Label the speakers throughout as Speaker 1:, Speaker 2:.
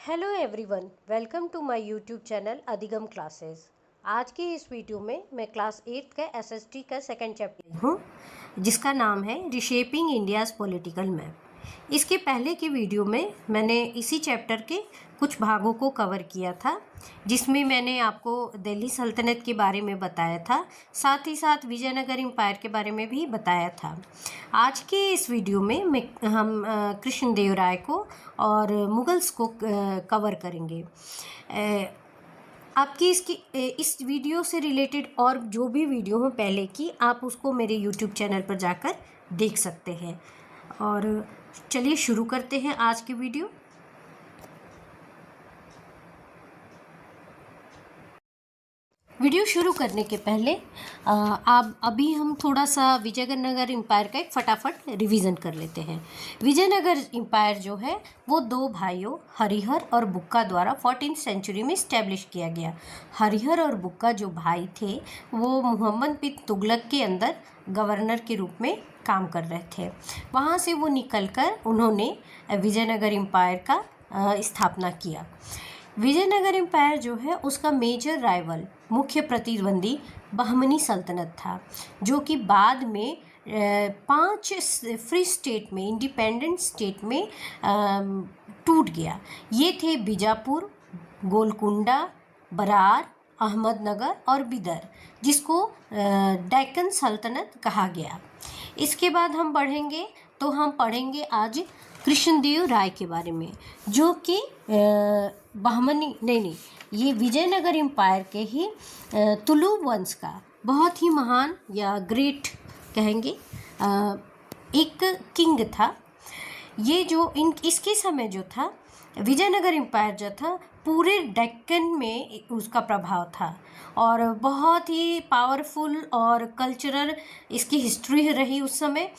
Speaker 1: Hello everyone, welcome to my YouTube channel Adhigam classes. आज की इस वीडियो में मैं क्लास 8 का एसएसटी का सेकंड चैप्टर हूँ, जिसका नाम है रिशेपिंग इंडियाज़ पॉलिटिकल मैप। इसके पहले के वीडियो में मैंने इसी चैप्टर के कुछ भागों को कवर किया था, जिसमें मैंने आपको दिल्ली सल्तनत के बारे में बताया था, साथ ही साथ विजयनगर एम्पायर के बारे में भी बताया था। आज के इस वीडियो में हम कृष्णदेवराय को और मुगल्स को कवर करेंगे। आपकी इस वीडियो से रिलेटेड और जो भी वीडियो हो पहले की, आप उसको मेरे यूट्यूब चैनल पर जाकर देख सकते हैं। और चलिए शुरू करते हैं आज की वीडियो। वीडियो शुरू करने के पहले आप अभी हम थोड़ा सा विजयनगर एम्पायर का एक फटाफट रिवीजन कर लेते हैं। विजयनगर एम्पायर जो है वो दो भाइयों हरिहर और बुक्का द्वारा 14th सेंचुरी में इस्टेब्लिश किया गया। हरिहर और बुक्का जो भाई थे वो मोहम्मद बिन तुगलक के अंदर गवर्नर के रूप में काम कर रहे थे। वहाँ से वो निकलकर उन्होंने विजयनगर एम्पायर का स्थापना किया। विजयनगर एम्पायर जो है उसका मेजर राइवल, मुख्य प्रतिद्वंदी बहमनी सल्तनत था, जो कि बाद में 5 फ्री स्टेट में, इंडिपेंडेंट स्टेट में टूट गया। ये थे बीजापुर, गोलकुंडा, बरार, अहमदनगर और बिदर, जिसको डेक्कन सल्तनत कहा गया। इसके बाद हम बढ़ेंगे तो हम पढ़ेंगे आज कृष्णदेव राय के बारे में, जो कि बहमनी नहीं, ये विजयनगर एम्पायर के ही तुलु वंश का बहुत ही महान या ग्रेट कहेंगे एक किंग था। ये जो इसके समय जो था विजयनगर एम्पायर जो था पूरे डेक्कन में उसका प्रभाव था और बहुत ही पावरफुल और कल्चरल इसकी हिस्ट्री रही उस समय।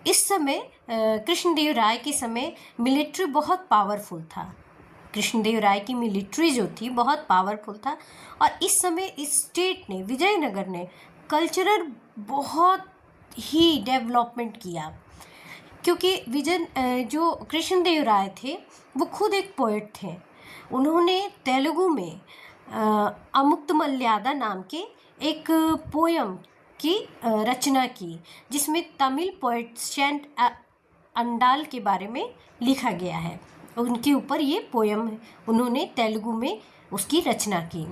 Speaker 1: इस समय कृष्णदेव राय के समय मिलिट्री बहुत पावरफुल था। कृष्णदेव राय की मिलिट्री जो थी बहुत पावरफुल था और इस समय इस स्टेट ने, विजयनगर ने कल्चरल बहुत ही डेवलपमेंट किया, क्योंकि जो कृष्णदेव राय थे वो खुद एक पोएट थे। उन्होंने तेलुगु में अमुक्तमल्यादा नाम के एक पोयम की रचना की, जिसमें तमिल पोएट सेंट अंडाल के बारे में लिखा गया है। उनके ऊपर ये पोयम उन्होंने तेलुगु में उसकी रचना की।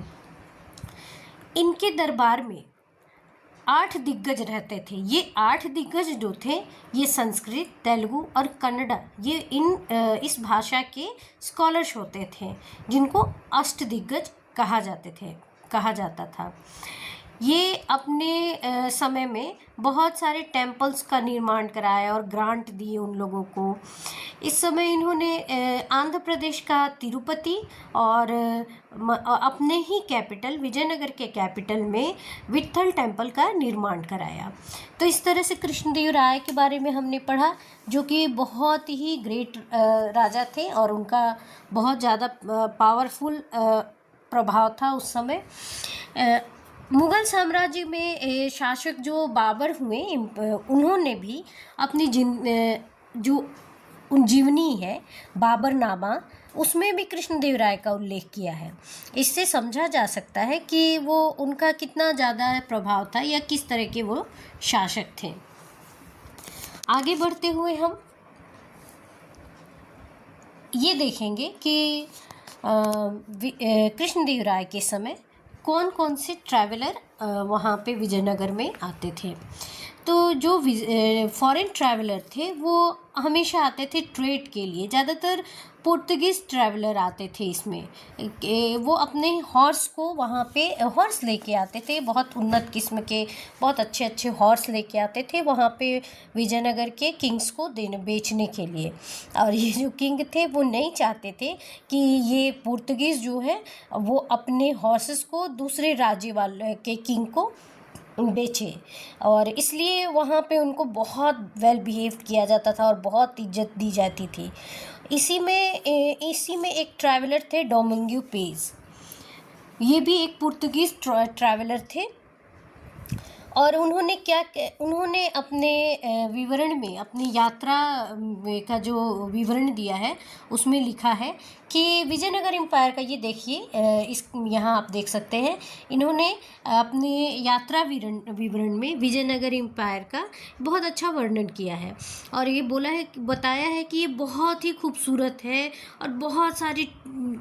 Speaker 1: इनके दरबार में 8 दिग्गज रहते थे। ये 8 दिग्गज जो थे ये संस्कृत, तेलुगु और कन्नड़ा, ये इस भाषा के स्कॉलर्स होते थे, जिनको अष्ट दिग्गज कहा जाता था। ये अपने समय में बहुत सारे टेम्पल्स का निर्माण कराया और ग्रांट दिए उन लोगों को। इस समय इन्होंने आंध्र प्रदेश का तिरुपति और अपने ही कैपिटल विजयनगर के कैपिटल में विट्ठल टेम्पल का निर्माण कराया। तो इस तरह से कृष्णदेव राय के बारे में हमने पढ़ा, जो कि बहुत ही ग्रेट राजा थे और उनका बहुत ज़्यादा पावरफुल प्रभाव था उस समय। मुग़ल साम्राज्य में शासक जो बाबर हुए, उन्होंने भी अपनी जो जीवनी है बाबरनामा, उसमें भी कृष्णदेव राय का उल्लेख किया है। इससे समझा जा सकता है कि वो उनका कितना ज़्यादा प्रभाव था या किस तरह के वो शासक थे। आगे बढ़ते हुए हम ये देखेंगे कि कृष्णदेव राय के समय कौन कौन से ट्रैवलर वहाँ पे विजयनगर में आते थे। तो जो फॉरेन ट्रैवलर थे वो हमेशा आते थे ट्रेड के लिए। ज़्यादातर पुर्तगीज़ ट्रैवलर आते थे इसमें। वो अपने हॉर्स को वहाँ पे हॉर्स लेके आते थे, बहुत उन्नत किस्म के बहुत अच्छे अच्छे हॉर्स लेके आते थे वहाँ पे विजयनगर के किंग्स को बेचने के लिए। और ये जो किंग थे वो नहीं चाहते थे कि ये पुर्तगीज़ जो है वो अपने हॉर्सेस को दूसरे राज्य वाले के किंग को बेचे, और इसलिए वहाँ पे उनको बहुत वेल बिहेव किया जाता था और बहुत इज्जत दी जाती थी। इसी में एक ट्रैवलर थे डोमिंगो पेज। ये भी एक पुर्तगीज़ ट्रैवलर थे और उन्होंने अपने विवरण में, अपनी यात्रा का जो विवरण दिया है उसमें लिखा है कि विजयनगर एम्पायर का, ये देखिए इस यहाँ आप देख सकते हैं, इन्होंने अपने यात्रा विवरण में विजयनगर एम्पायर का बहुत अच्छा वर्णन किया है और ये बताया है कि ये बहुत ही खूबसूरत है और बहुत सारी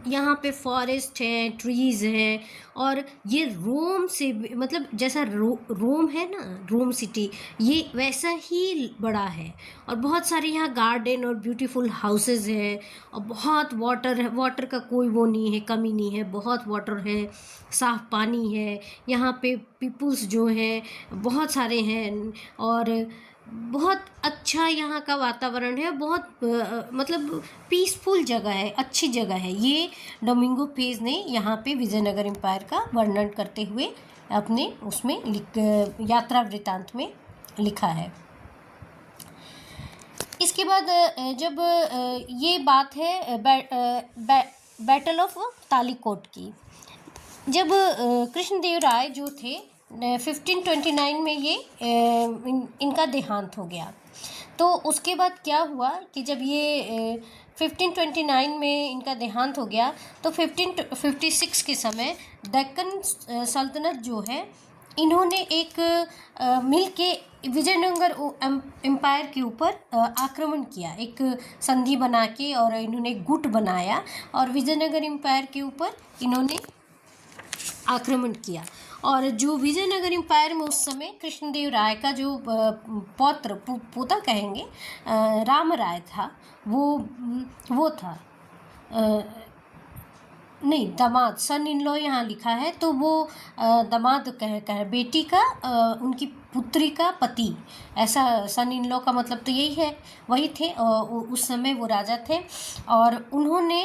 Speaker 1: यहाँ पे फॉरेस्ट है, ट्रीज़ हैं और ये रोम से मतलब जैसा रोम है ना, रोम सिटी, ये वैसा ही बड़ा है और बहुत सारे यहाँ गार्डन और ब्यूटीफुल हाउसेस हैं और बहुत वाटर का कोई वो नहीं है, कमी नहीं है, बहुत वाटर है, साफ़ पानी है यहाँ पे, पीपुल्स जो हैं बहुत सारे हैं और बहुत अच्छा यहाँ का वातावरण है, बहुत मतलब पीसफुल जगह है, अच्छी जगह है। ये डोमिंगो पेज ने यहाँ पे विजयनगर एम्पायर का वर्णन करते हुए अपने उसमें यात्रा वृत्तांत में लिखा है। इसके बाद जब ये बात है बैटल ऑफ तालीकोट की, जब कृष्णदेवराय जो थे 1529 में ये इनका देहांत हो गया। तो उसके बाद क्या हुआ कि जब ये 1529 में इनका देहांत हो गया तो 1556 के समय दक्कन सल्तनत जो है, इन्होंने एक मिल के विजयनगर एम्पायर के ऊपर आक्रमण किया, एक संधि बना के, और इन्होंने गुट बनाया और विजयनगर एम्पायर के ऊपर इन्होंने आक्रमण किया। और जो विजयनगर एम्पायर में उस समय कृष्णदेव राय का जो पोता कहेंगे, राम राय था, वो था, नहीं दामाद, सन इन लॉ यहाँ लिखा है, तो वो दामाद कह बेटी का, उनकी पुत्री का पति, ऐसा सन इन लॉ का मतलब तो यही है, वही थे। उस समय वो राजा थे और उन्होंने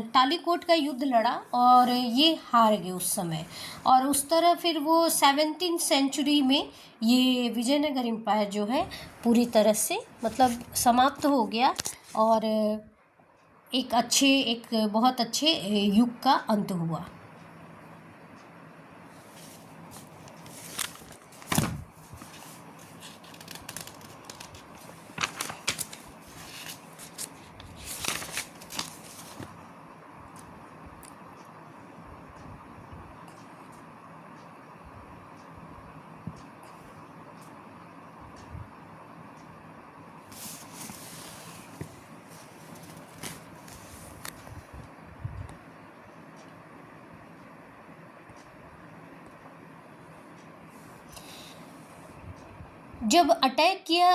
Speaker 1: तालीकोट का युद्ध लड़ा और ये हार गए उस समय। और उस तरह फिर वो 17th सेंचुरी में ये विजयनगर एम्पायर जो है पूरी तरह से मतलब समाप्त हो गया और एक बहुत अच्छे युग का अंत हुआ। जब अटैक किया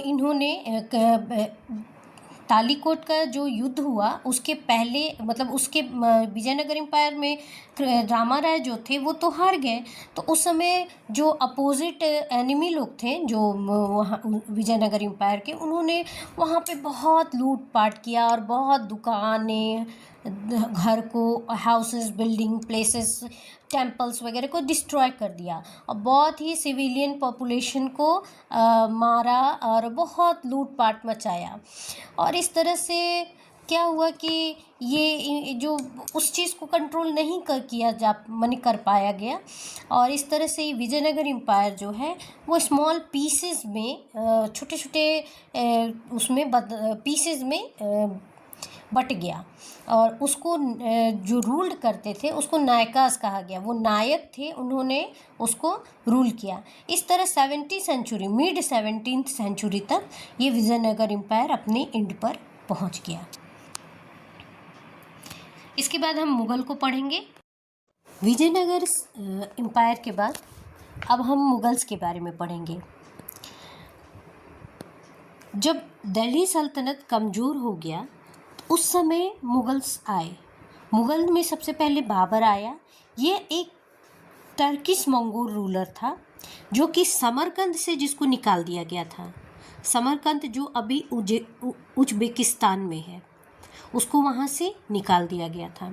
Speaker 1: इन्होंने तालीकोट का जो युद्ध हुआ उसके पहले, मतलब उसके विजयनगर एम्पायर में रामा राय जो थे वो तो हार गए। तो उस समय जो अपोजिट एनिमी लोग थे जो वहाँ विजयनगर एम्पायर के, उन्होंने वहाँ पे बहुत लूटपाट किया और बहुत दुकानें, घर को, हाउसेस, बिल्डिंग, प्लेसेस, टेम्पल्स वगैरह को डिस्ट्रॉय कर दिया और बहुत ही सिविलियन पॉपुलेशन को मारा और बहुत लूटपाट मचाया। और इस तरह से क्या हुआ कि ये जो उस चीज़ को कंट्रोल नहीं कर पाया गया और इस तरह से विजयनगर एम्पायर जो है वो स्मॉल पीसेस में, छोटे छोटे उसमें पीसेस में बट गया और उसको जो रूल्ड करते थे उसको नायकास कहा गया, वो नायक थे, उन्होंने उसको रूल किया। इस तरह मिड 17th सेंचुरी तक ये विजयनगर एम्पायर अपने एंड पर पहुंच गया। इसके बाद हम मुगल को पढ़ेंगे। विजयनगर एम्पायर के बाद अब हम मुगल्स के बारे में पढ़ेंगे। जब दिल्ली सल्तनत कमज़ोर हो गया उस समय मुगल्स आए। मुगल में सबसे पहले बाबर आया। ये एक टर्किश मंगोल रूलर था जो कि समरकंद से जिसको निकाल दिया गया था। समरकंद जो अभी उज्बेकिस्तान में है, उसको वहाँ से निकाल दिया गया था।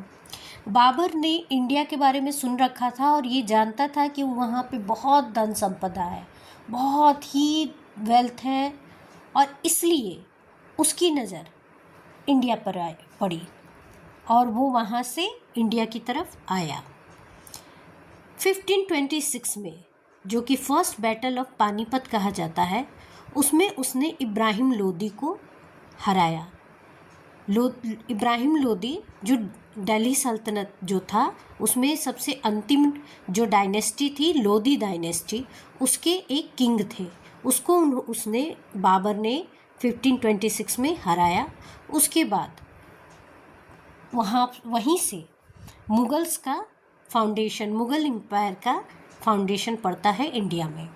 Speaker 1: बाबर ने इंडिया के बारे में सुन रखा था और ये जानता था कि वहाँ पे बहुत धन संपदा है, बहुत ही वेल्थ है और इसलिए उसकी नज़र इंडिया पर पड़ी और वो वहाँ से इंडिया की तरफ आया। 1526 में, जो कि फर्स्ट बैटल ऑफ पानीपत कहा जाता है, उसमें उसने इब्राहिम लोदी को हराया। इब्राहिम लोदी जो दिल्ली सल्तनत जो था उसमें सबसे अंतिम जो डायनेस्टी थी, लोदी डायनेस्टी, उसके एक किंग थे। उसको उसने बाबर ने 1526 में हराया। उसके बाद वहीं से मुगल्स का फाउंडेशन, मुगल एम्पायर का फाउंडेशन पड़ता है इंडिया में।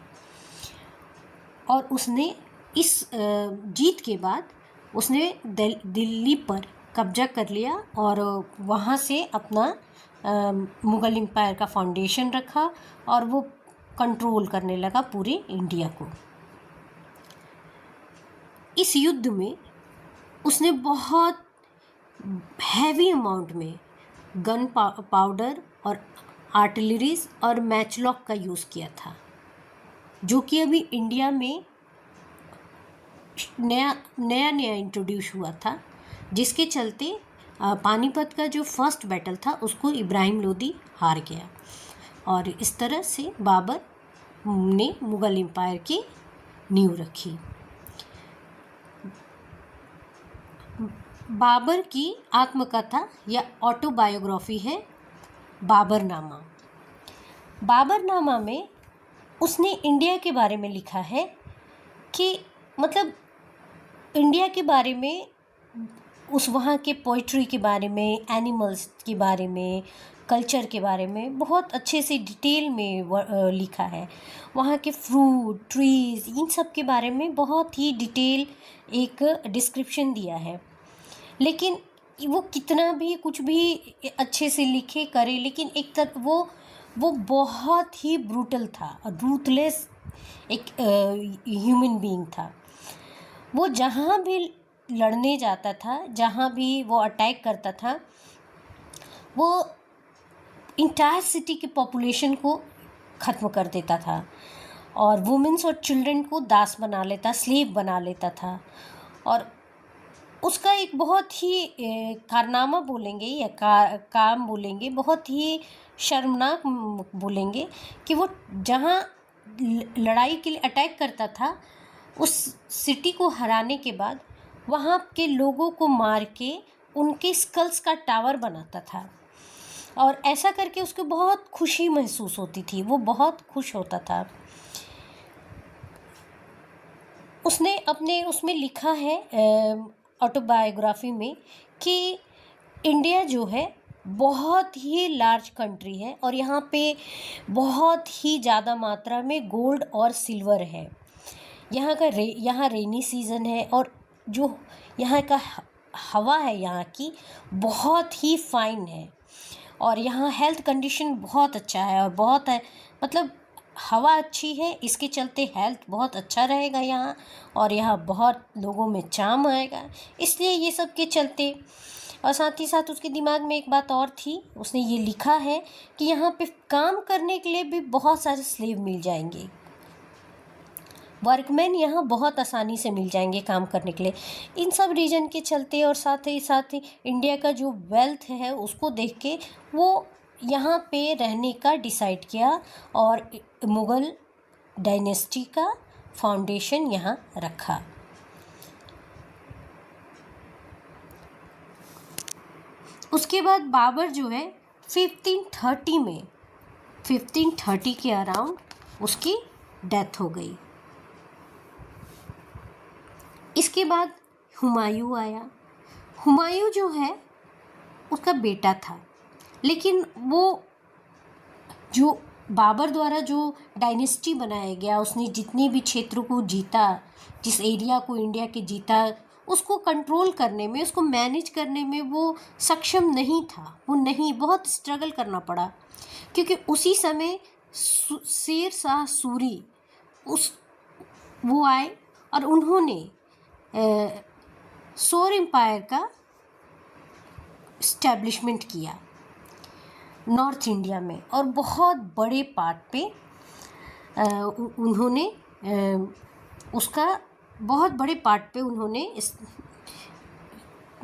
Speaker 1: और उसने इस जीत के बाद उसने दिल्ली पर कब्जा कर लिया और वहाँ से अपना मुगल एम्पायर का फाउंडेशन रखा और वो कंट्रोल करने लगा पूरे इंडिया को। इस युद्ध में उसने बहुत हैवी अमाउंट में गन पाउडर और आर्टिलरीज और मैचलॉक का यूज़ किया था, जो कि अभी इंडिया में नया इंट्रोड्यूस हुआ था, जिसके चलते पानीपत का जो फर्स्ट बैटल था उसको इब्राहिम लोदी हार गया। और इस तरह से बाबर ने मुगल एम्पायर की नींव रखी। बाबर की आत्मकथा या ऑटोबायोग्राफी है बाबरनामा। बाबरनामा में उसने इंडिया के बारे में लिखा है कि मतलब इंडिया के बारे में, उस वहाँ के पोइट्री के बारे में, एनिमल्स के बारे में, कल्चर के बारे में बहुत अच्छे से डिटेल में लिखा है। वहाँ के फ्रूट, ट्रीज़, इन सब के बारे में बहुत ही डिटेल एक डिस्क्रिप्शन दिया है। लेकिन वो कितना भी कुछ भी अच्छे से लिखे करे, लेकिन एक तक वो बहुत ही ब्रूटल था और रूथलेस एक ह्यूमन बीइंग था। वो जहाँ भी लड़ने जाता था, जहाँ भी वो अटैक करता था, वो इंटायर सिटी के पॉपुलेशन को ख़त्म कर देता था और वुमेन्स और चिल्ड्रन को दास बना लेता, स्लेव बना लेता था। और उसका एक बहुत ही कारनामा बोलेंगे या काम बोलेंगे, बहुत ही शर्मनाक बोलेंगे कि वो जहाँ लड़ाई के लिए अटैक करता था, उस सिटी को हराने के बाद वहाँ के लोगों को मार के उनके स्कल्स का टावर बनाता था। और ऐसा करके उसको बहुत खुशी महसूस होती थी, वो बहुत खुश होता था। उसने अपने उसमें लिखा है ऑटोबायोग्राफी में कि इंडिया जो है बहुत ही लार्ज कंट्री है और यहाँ पे बहुत ही ज़्यादा मात्रा में गोल्ड और सिल्वर है। यहाँ रेनी सीज़न है और जो यहाँ का हवा है यहाँ की बहुत ही फाइन है और यहाँ हेल्थ कंडीशन बहुत अच्छा है और बहुत है, मतलब हवा अच्छी है, इसके चलते हेल्थ बहुत अच्छा रहेगा यहाँ और यहाँ बहुत लोगों में चार्म आएगा, इसलिए ये सब के चलते। और साथ ही साथ उसके दिमाग में एक बात और थी, उसने ये लिखा है कि यहाँ पे काम करने के लिए भी बहुत सारे स्लेव मिल जाएंगे, वर्कमैन यहाँ बहुत आसानी से मिल जाएंगे काम करने के लिए। इन सब रीजन के चलते और साथ ही इंडिया का जो वेल्थ है उसको देख के वो यहाँ पे रहने का डिसाइड किया और मुग़ल डायनेस्टी का फाउंडेशन यहाँ रखा। उसके बाद बाबर जो है 1530 के अराउंड उसकी डेथ हो गई। इसके बाद हुमायूं आया। हुमायूं जो है उसका बेटा था, लेकिन वो जो बाबर द्वारा जो डायनेस्टी बनाया गया, उसने जितने भी क्षेत्रों को जीता, जिस एरिया को इंडिया के जीता, उसको कंट्रोल करने में, उसको मैनेज करने में वो सक्षम नहीं था। वो नहीं, बहुत स्ट्रगल करना पड़ा, क्योंकि उसी समय शेर शाह सूरी वो आए और उन्होंने सोर एम्पायर का इस्टेब्लिशमेंट किया नॉर्थ इंडिया में और बहुत बड़े पार्ट पे उन्होंने उसका बहुत बड़े पार्ट पे उन्होंने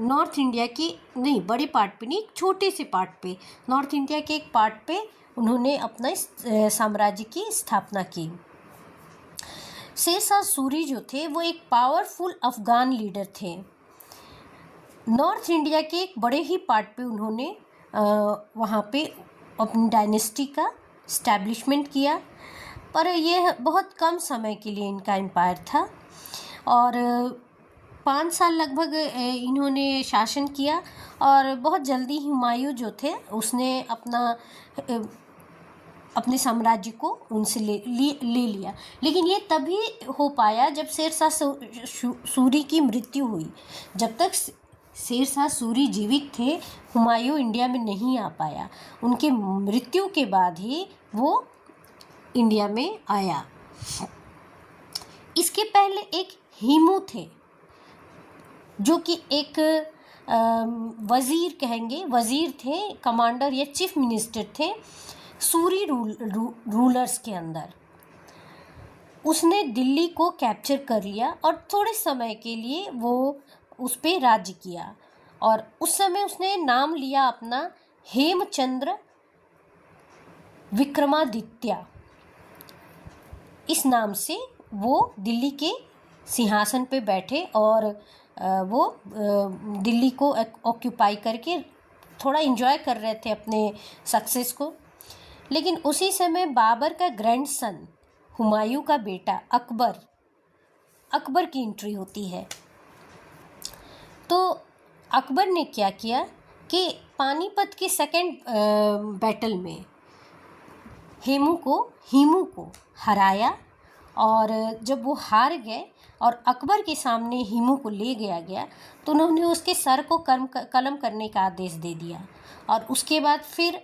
Speaker 1: नॉर्थ इंडिया के नहीं, बड़े पार्ट पे नहीं, एक छोटे से पार्ट पे, नॉर्थ इंडिया के एक पार्ट पे उन्होंने अपना साम्राज्य की स्थापना की। शेरशाह सूरी जो थे वो एक पावरफुल अफगान लीडर थे। नॉर्थ इंडिया के एक बड़े ही पार्ट पे उन्होंने वहाँ पे अपनी डायनेस्टी का इस्टेब्लिशमेंट किया, पर यह बहुत कम समय के लिए इनका एम्पायर था और 5 साल लगभग इन्होंने शासन किया और बहुत जल्दी हुमायूं जो थे उसने अपने साम्राज्य को उनसे ले लिया। लेकिन ये तभी हो पाया जब शेरशाह सूरी की मृत्यु हुई। जब तक शेरशाह सूरी जीवित थे हुमायूं इंडिया में नहीं आ पाया। उनके मृत्यु के बाद ही वो इंडिया में आया। इसके पहले एक हिमू थे जो कि एक वज़ीर कहेंगे, वज़ीर थे, कमांडर या चीफ मिनिस्टर थे सूरी रूलर्स के अंदर। उसने दिल्ली को कैप्चर कर लिया और थोड़े समय के लिए वो उस पे राज्य किया और उस समय उसने नाम लिया अपना हेमचंद्र विक्रमादित्य। इस नाम से वो दिल्ली के सिंहासन पे बैठे और वो दिल्ली को ऑक्यूपाई करके थोड़ा एंजॉय कर रहे थे अपने सक्सेस को। लेकिन उसी समय बाबर का ग्रैंडसन हुमायूं का बेटा अकबर की एंट्री होती है। तो अकबर ने क्या किया कि पानीपत के सेकेंड बैटल में हिमू को हराया और जब वो हार गए और अकबर के सामने हिमू को ले गया तो उन्होंने उसके सर को कलम करने का आदेश दे दिया। और उसके बाद फिर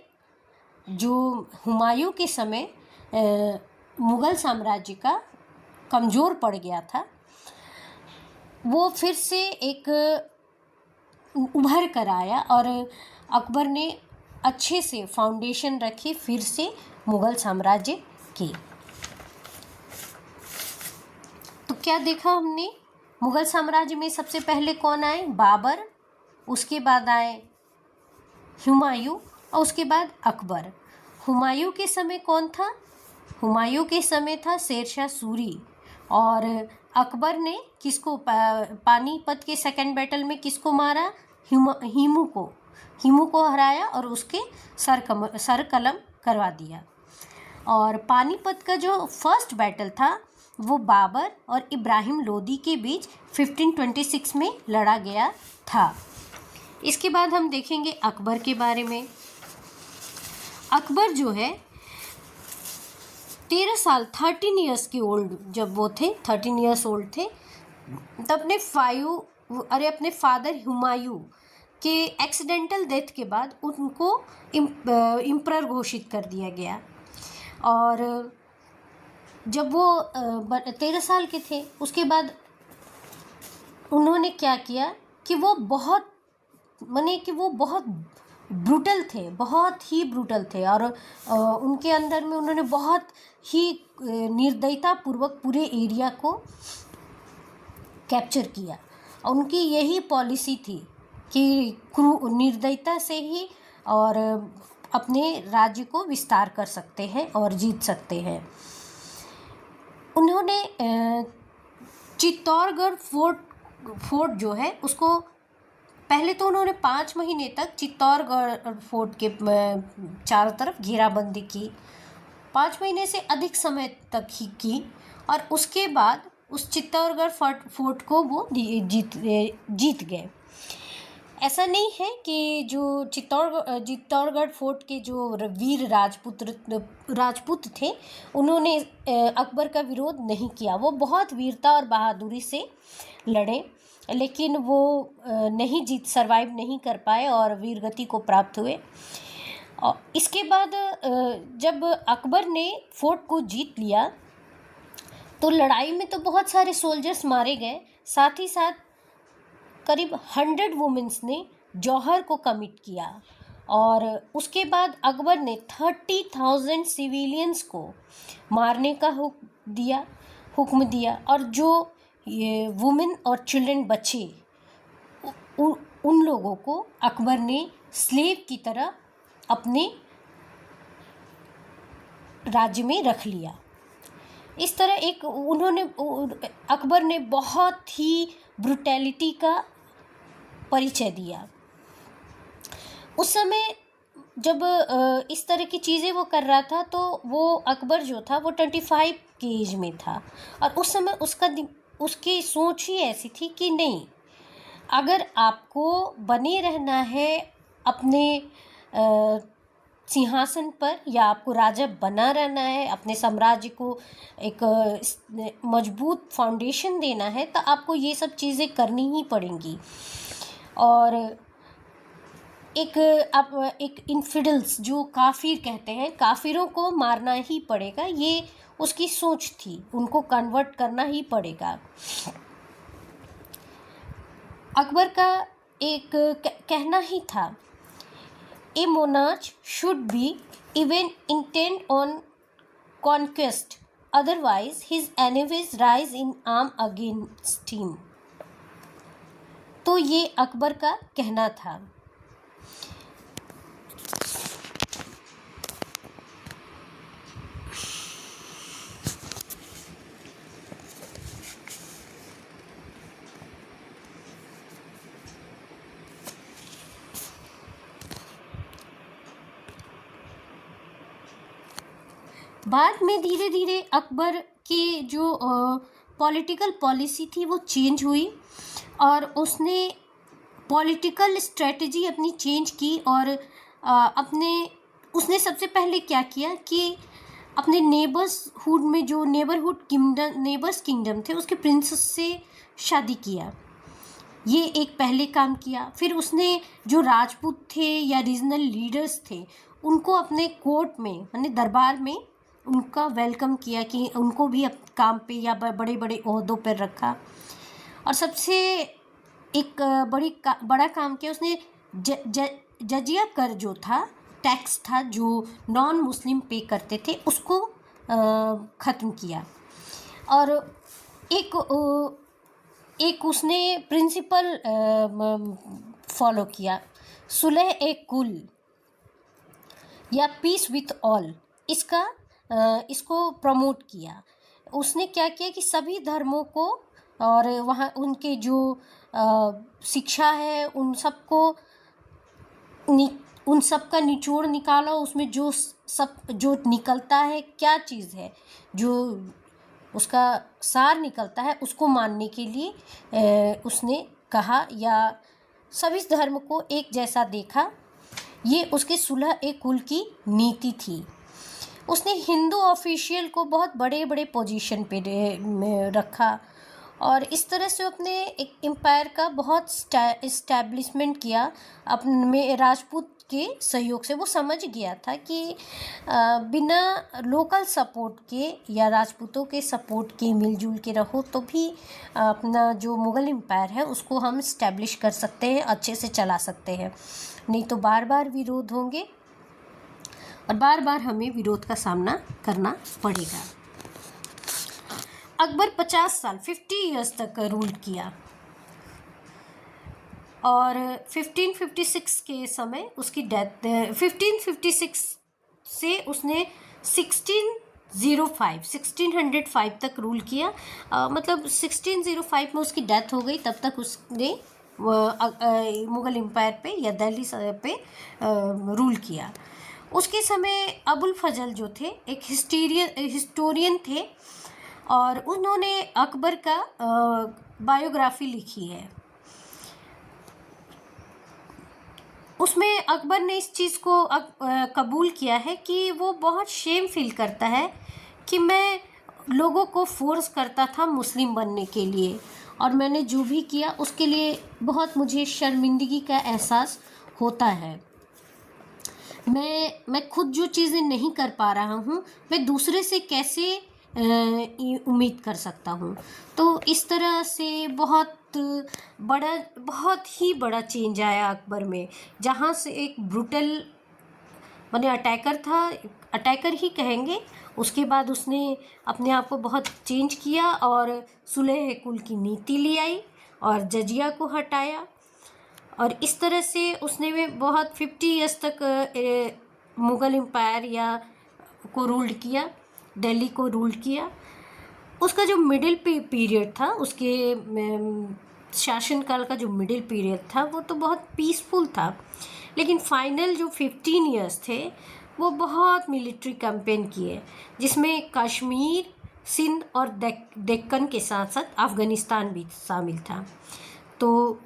Speaker 1: जो हुमायूं के समय मुग़ल साम्राज्य का कमज़ोर पड़ गया था वो फिर से एक उभर कर आया और अकबर ने अच्छे से फाउंडेशन रखी फिर से मुग़ल साम्राज्य की। तो क्या देखा हमने, मुग़ल साम्राज्य में सबसे पहले कौन आए? बाबर, उसके बाद आए हुमायूं और उसके बाद अकबर। हुमायूं के समय कौन था? हुमायूं के समय था शेरशाह सूरी। और अकबर ने किसको पानीपत के सेकंड बैटल में किसको मारा? हिमू को हराया और उसके सर कलम करवा दिया। और पानीपत का जो फर्स्ट बैटल था वो बाबर और इब्राहिम लोदी के बीच 1526 में लड़ा गया था। इसके बाद हम देखेंगे अकबर के बारे में। अकबर जो है 13 साल 13 इयर्स के ओल्ड जब वो थे 13 इयर्स ओल्ड थे तब अपने फादर हुमायूं के एक्सीडेंटल डेथ के बाद उनको इम्परर घोषित कर दिया गया। और जब वो 13 साल के थे उसके बाद उन्होंने क्या किया कि वो बहुत ब्रूटल थे, बहुत ही ब्रूटल थे और उनके अंदर में उन्होंने बहुत ही निर्दयता पूर्वक पूरे एरिया को कैप्चर किया। और उनकी यही पॉलिसी थी कि निर्दयता से ही और अपने राज्य को विस्तार कर सकते हैं और जीत सकते हैं। उन्होंने चित्तौड़गढ़ फोर्ट जो है उसको पहले तो उन्होंने 5 महीने तक चित्तौड़गढ़ फोर्ट के चारों तरफ घेराबंदी की, 5 महीने से अधिक समय तक ही की। और उसके बाद उस चित्तौड़गढ़ फोर्ट को वो जीत गए। ऐसा नहीं है कि जो चित्तौड़गढ़ फोर्ट के जो वीर राजपूत थे उन्होंने अकबर का विरोध नहीं किया। वो बहुत वीरता और बहादुरी से लड़े लेकिन वो सरवाइव नहीं कर पाए और वीरगति को प्राप्त हुए। और इसके बाद जब अकबर ने फोर्ट को जीत लिया तो लड़ाई में तो बहुत सारे सोल्जर्स मारे गए, साथ ही साथ करीब 100 वुमेन्स ने जौहर को कमिट किया। और उसके बाद अकबर ने 30,000 सिविलियंस को मारने का हुक्म दिया और जो ये वुमेन और चिल्ड्रन बचे उन लोगों को अकबर ने स्लेव की तरह अपने राज्य में रख लिया। इस तरह एक अकबर ने बहुत ही ब्रुटैलिटी का परिचय दिया। उस समय जब इस तरह की चीज़ें वो कर रहा था तो वो अकबर जो था वो 25 की एज में था, और उस समय उसकी सोच ही ऐसी थी कि नहीं, अगर आपको बने रहना है अपने सिंहासन पर, या आपको राजा बना रहना है, अपने साम्राज्य को एक मजबूत फाउंडेशन देना है, तो आपको ये सब चीज़ें करनी ही पड़ेंगी। और एक इन्फिडल्स जो काफिर कहते हैं, काफिरों को मारना ही पड़ेगा, ये उसकी सोच थी, उनको कन्वर्ट करना ही पड़ेगा। अकबर का एक कहना ही था, a monarch should be even intent on conquest, otherwise his enemies rise in arm against him. तो ये अकबर का कहना था। बाद में धीरे धीरे अकबर की जो पॉलिटिकल पॉलिसी थी वो चेंज हुई, और उसने पॉलिटिकल स्ट्रेटजी अपनी चेंज की, और उसने सबसे पहले क्या किया कि अपने नेबर्सहुड में जो नेबर्स किंगडम थे उसके प्रिंसेस से शादी किया। ये एक पहले काम किया। फिर उसने जो राजपूत थे या रीजनल लीडर्स थे उनको अपने कोर्ट में, यानी दरबार में उनका वेलकम किया कि उनको भी अब काम पे या बड़े बड़े ओहदों पर रखा। और सबसे एक बड़ा काम किया उसने, जजिया कर जो था, टैक्स था जो नॉन मुस्लिम पे करते थे, उसको ख़त्म किया। और एक उसने प्रिंसिपल फॉलो किया, सुलह ए कुल या पीस विथ ऑल, इसको प्रमोट किया। उसने क्या किया कि सभी धर्मों को और वहाँ उनके जो शिक्षा है उन सब का निचोड़ निकाला, उसमें जो निकलता है, क्या चीज़ है जो उसका सार निकलता है, उसको मानने के लिए उसने कहा, या सभी धर्म को एक जैसा देखा। ये उसके सुलह ए कुल की नीति थी। उसने हिंदू ऑफिशियल को बहुत बड़े बड़े पोजीशन पे रखा, और इस तरह से अपने एक एम्पायर का बहुत इस्टेब्लिशमेंट किया अपने राजपूत के सहयोग से। वो समझ गया था कि बिना लोकल सपोर्ट के या राजपूतों के सपोर्ट के मिलजुल के रहो तो भी अपना जो मुग़ल एम्पायर है उसको हम इस्टेब्लिश कर सकते हैं, अच्छे से चला सकते हैं। नहीं तो बार बार विरोध होंगे और बार बार हमें विरोध का सामना करना पड़ेगा। अकबर 50 साल 50 इयर्स तक रूल किया, और 1556 के समय उसकी डेथ 1556 से उसने 1605 तक रूल किया। मतलब 1605 में उसकी डेथ हो गई, तब तक उसने मुग़ल एम्पायर पे या दिल्ली पे रूल किया। उसके समय अबुल फजल जो थे एक हिस्टोरियन थे, और उन्होंने अकबर का बायोग्राफी लिखी है। उसमें अकबर ने इस चीज़ को कबूल किया है कि वो बहुत शेम फील करता है कि मैं लोगों को फोर्स करता था मुस्लिम बनने के लिए, और मैंने जो भी किया उसके लिए बहुत मुझे शर्मिंदगी का एहसास होता है। मैं खुद जो चीज़ें नहीं कर पा रहा हूँ मैं दूसरे से कैसे उम्मीद कर सकता हूँ। तो इस तरह से बहुत ही बड़ा चेंज आया अकबर में, जहाँ से एक ब्रूटल माने अटैकर था, अटैकर ही कहेंगे, उसके बाद उसने अपने आप को बहुत चेंज किया और सुलह कुल की नीति ले आई और जजिया को हटाया, और इस तरह से उसने में बहुत 50 इयर्स तक मुग़ल एम्पायर या को रूल्ड किया, दिल्ली को रूल्ड किया। उसका जो मिडिल पीरियड था, उसके शासनकाल का जो मिडिल पीरियड था वो तो बहुत पीसफुल था, लेकिन फाइनल जो 15 ईयर्स थे वो बहुत मिलिट्री कैंपेन किए, जिसमें कश्मीर, सिंध और डेक्कन के साथ साथ अफ़गानिस्तान भी शामिल था। तो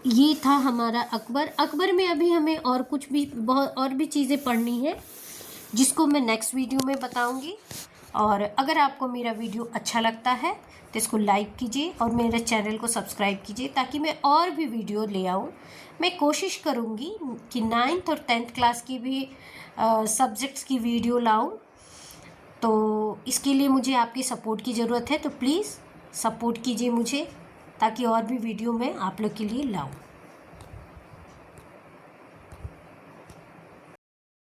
Speaker 1: ये था हमारा अकबर। अकबर में अभी हमें और कुछ भी बहुत और भी चीज़ें पढ़नी है, जिसको मैं नेक्स्ट वीडियो में बताऊंगी। और अगर आपको मेरा वीडियो अच्छा लगता है तो इसको लाइक कीजिए और मेरे चैनल को सब्सक्राइब कीजिए, ताकि मैं और भी वीडियो ले आऊँ। मैं कोशिश करूँगी कि 9th और 10th क्लास की भी सब्जेक्ट्स की वीडियो लाऊँ। तो इसके लिए मुझे आपकी सपोर्ट की ज़रूरत है, तो प्लीज़ सपोर्ट कीजिए मुझे, ताकि और भी वीडियो मैं आप लोग के लिए लाऊँ।